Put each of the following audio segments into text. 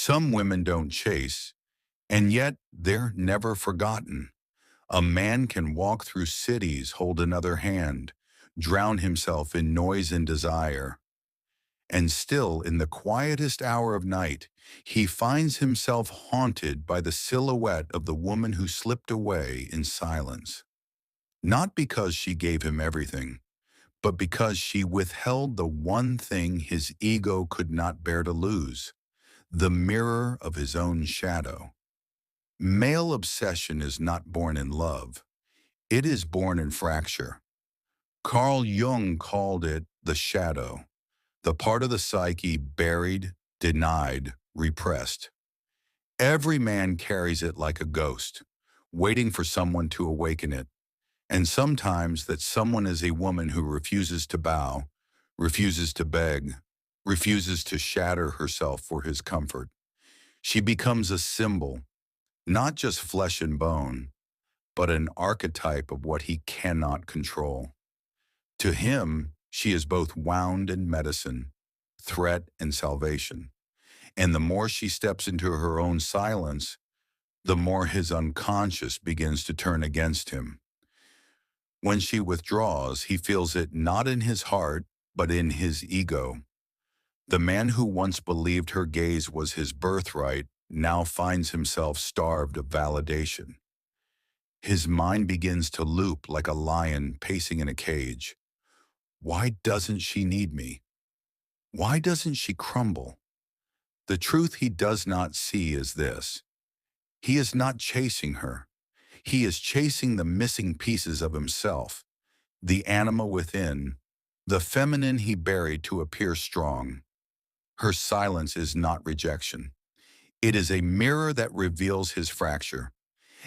Some women don't chase, and yet they're never forgotten. A man can walk through cities, hold another hand, drown himself in noise and desire, and still, in the quietest hour of night, he finds himself haunted by the silhouette of the woman who slipped away in silence. Not because she gave him everything, but because she withheld the one thing his ego could not bear to lose, the mirror of his own shadow. Male obsession is not born in love. It is born in fracture. Carl Jung called it the shadow, the part of the psyche buried, denied, repressed. Every man carries it like a ghost, waiting for someone to awaken it. And sometimes that someone is a woman who refuses to bow, refuses to beg, refuses to shatter herself for his comfort. She becomes a symbol, not just flesh and bone, but an archetype of what he cannot control. To him, she is both wound and medicine, threat and salvation. And the more she steps into her own silence, the more his unconscious begins to turn against him. When she withdraws, he feels it not in his heart, but in his ego. The man who once believed her gaze was his birthright now finds himself starved of validation. His mind begins to loop like a lion pacing in a cage. Why doesn't she need me? Why doesn't she crumble? The truth he does not see is this. He is not chasing her. He is chasing the missing pieces of himself, the anima within, the feminine he buried to appear strong. Her silence is not rejection. It is a mirror that reveals his fracture.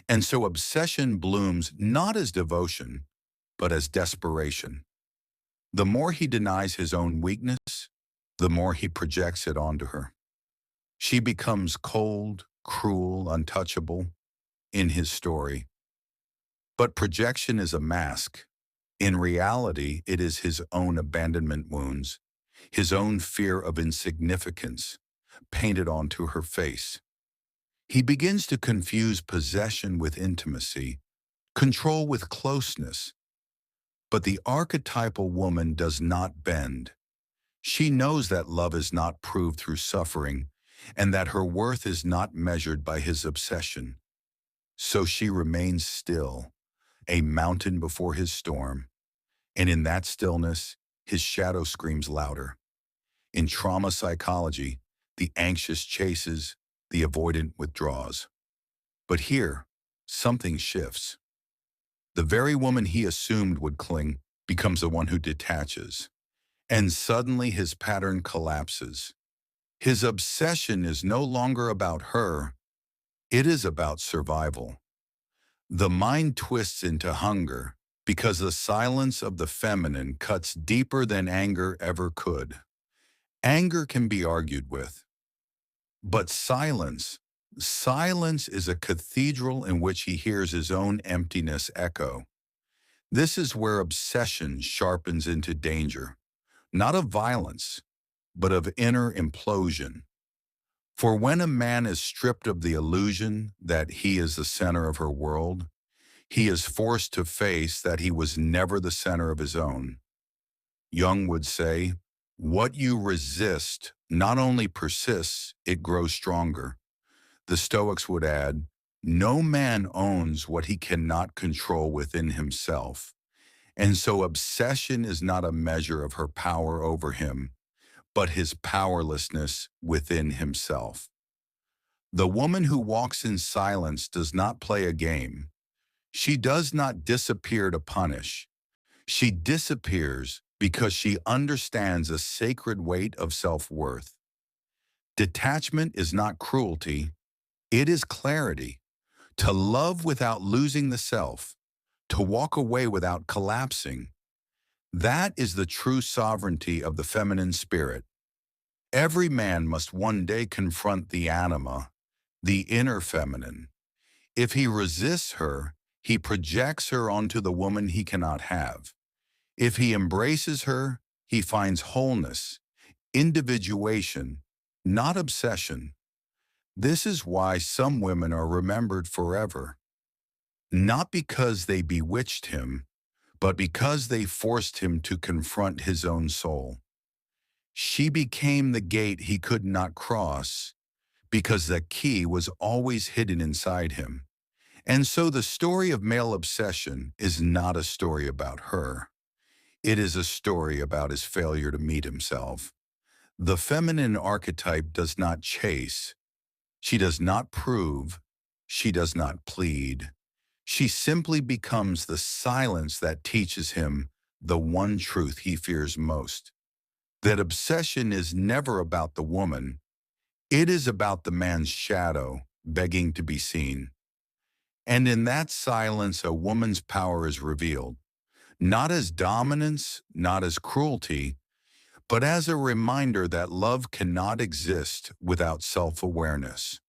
And so obsession blooms not as devotion, but as desperation. The more he denies his own weakness, the more he projects it onto her. She becomes cold, cruel, untouchable in his story. But projection is a mask. In reality, it is his own abandonment wounds, his own fear of insignificance, painted onto her face. He begins to confuse possession with intimacy, control with closeness. But the archetypal woman does not bend. She knows that love is not proved through suffering, and that her worth is not measured by his obsession. So she remains still, a mountain before his storm, and in that stillness, his shadow screams louder. In trauma psychology, the anxious chases, the avoidant withdraws. But here, something shifts. The very woman he assumed would cling becomes the one who detaches, and suddenly his pattern collapses. His obsession is no longer about her, it is about survival. The mind twists into hunger because the silence of the feminine cuts deeper than anger ever could. Anger can be argued with, but silence is a cathedral in which he hears his own emptiness echo. This is where obsession sharpens into danger, not of violence, but of inner implosion. For when a man is stripped of the illusion that he is the center of her world, he is forced to face that he was never the center of his own. Jung would say, what you resist not only persists, it grows stronger. The Stoics would add, no man owns what he cannot control within himself. And so obsession is not a measure of her power over him, but his powerlessness within himself. The woman who walks in silence does not play a game. She does not disappear to punish. She disappears because she understands a sacred weight of self-worth. Detachment is not cruelty, it is clarity. To love without losing the self, to walk away without collapsing, that is the true sovereignty of the feminine spirit. Every man must one day confront the anima, the inner feminine. If he resists her, he projects her onto the woman he cannot have. If he embraces her, he finds wholeness, individuation, not obsession. This is why some women are remembered forever, not because they bewitched him, but because they forced him to confront his own soul. She became the gate he could not cross because the key was always hidden inside him. And so the story of male obsession is not a story about her. It is a story about his failure to meet himself. The feminine archetype does not chase. She does not prove. She does not plead. She simply becomes the silence that teaches him the one truth he fears most. That obsession is never about the woman. It is about the man's shadow begging to be seen. And in that silence, a woman's power is revealed, not as dominance, not as cruelty, but as a reminder that love cannot exist without self-awareness,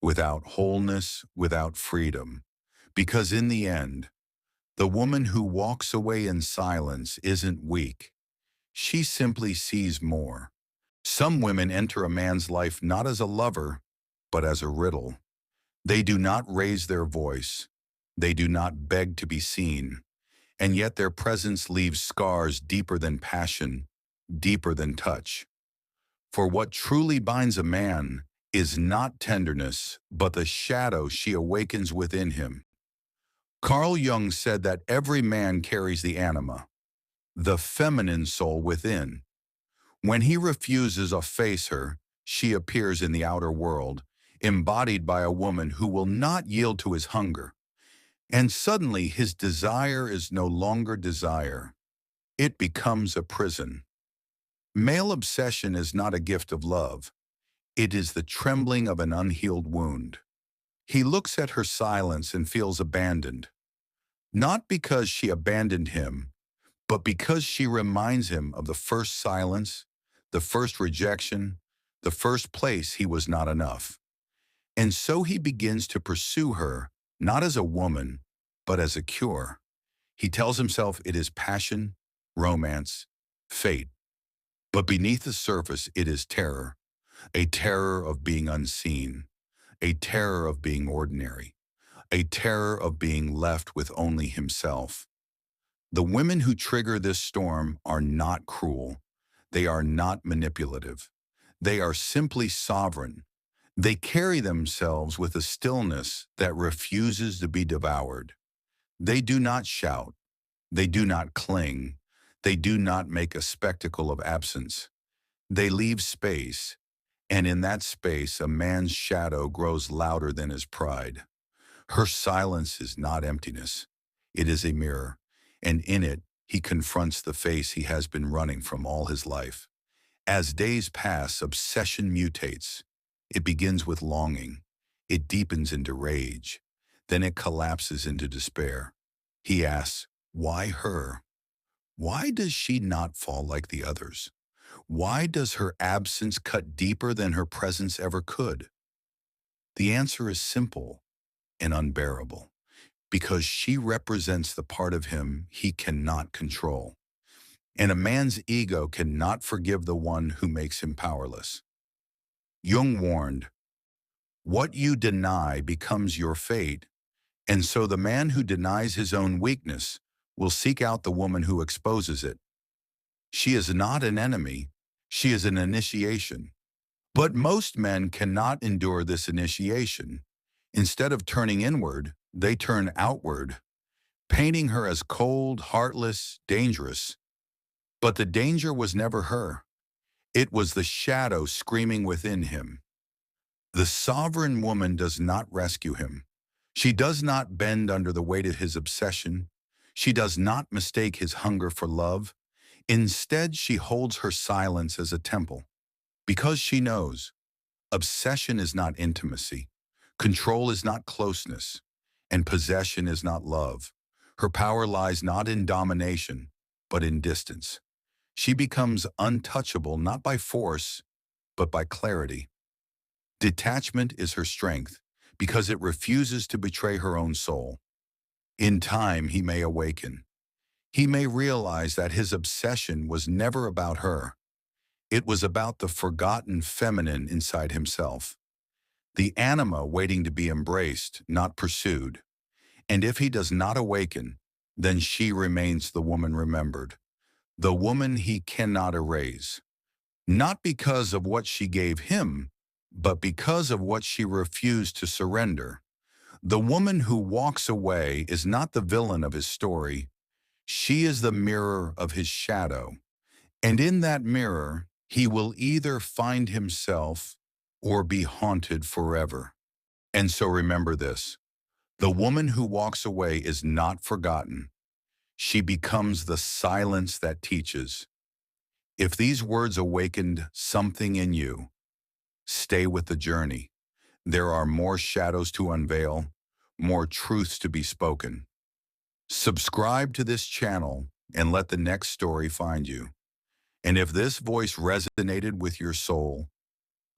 without wholeness, without freedom. Because in the end, the woman who walks away in silence isn't weak. She simply sees more. Some women enter a man's life not as a lover, but as a riddle. They do not raise their voice. They do not beg to be seen. And yet their presence leaves scars deeper than passion, deeper than touch. For what truly binds a man is not tenderness, but the shadow she awakens within him. Carl Jung said that every man carries the anima, the feminine soul within. When he refuses to face her, she appears in the outer world, embodied by a woman who will not yield to his hunger. And suddenly his desire is no longer desire. It becomes a prison. Male obsession is not a gift of love. It is the trembling of an unhealed wound. He looks at her silence and feels abandoned, not because she abandoned him, but because she reminds him of the first silence, the first rejection, the first place he was not enough. And so he begins to pursue her, not as a woman, but as a cure. He tells himself it is passion, romance, fate. But beneath the surface, it is terror, a terror of being unseen, a terror of being ordinary, a terror of being left with only himself. The women who trigger this storm are not cruel. They are not manipulative. They are simply sovereign. They carry themselves with a stillness that refuses to be devoured. They do not shout. They do not cling. They do not make a spectacle of absence. They leave space, and in that space a man's shadow grows louder than his pride. Her silence is not emptiness. It is a mirror, and in it he confronts the face he has been running from all his life. As days pass, obsession mutates. It begins with longing. It deepens into rage. Then it collapses into despair. He asks, why her? Why does she not fall like the others? Why does her absence cut deeper than her presence ever could? The answer is simple and unbearable, because she represents the part of him he cannot control. And a man's ego cannot forgive the one who makes him powerless. Jung warned, what you deny becomes your fate, and so the man who denies his own weakness will seek out the woman who exposes it. She is not an enemy, she is an initiation. But most men cannot endure this initiation. Instead of turning inward, they turn outward, painting her as cold, heartless, dangerous. But the danger was never her. It was the shadow screaming within him. The sovereign woman does not rescue him. She does not bend under the weight of his obsession. She does not mistake his hunger for love. Instead, she holds her silence as a temple. Because she knows, obsession is not intimacy, control is not closeness, and possession is not love. Her power lies not in domination, but in distance. She becomes untouchable not by force, but by clarity. Detachment is her strength, because it refuses to betray her own soul. In time, he may awaken. He may realize that his obsession was never about her. It was about the forgotten feminine inside himself. the anima waiting to be embraced, not pursued. And if he does not awaken, then she remains the woman remembered, the woman he cannot erase, not because of what she gave him, but because of what she refused to surrender. The woman who walks away is not the villain of his story. She is the mirror of his shadow. And in that mirror, he will either find himself or be haunted forever. And so remember this: the woman who walks away is not forgotten. She becomes the silence that teaches. If these words awakened something in you, stay with the journey. There are more shadows to unveil, more truths to be spoken. Subscribe to this channel and let the next story find you. And if this voice resonated with your soul,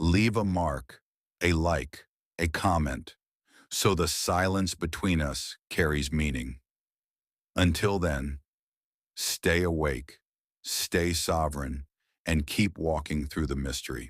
leave a mark, a like, a comment, so the silence between us carries meaning. Until then, stay awake, stay sovereign, and keep walking through the mystery.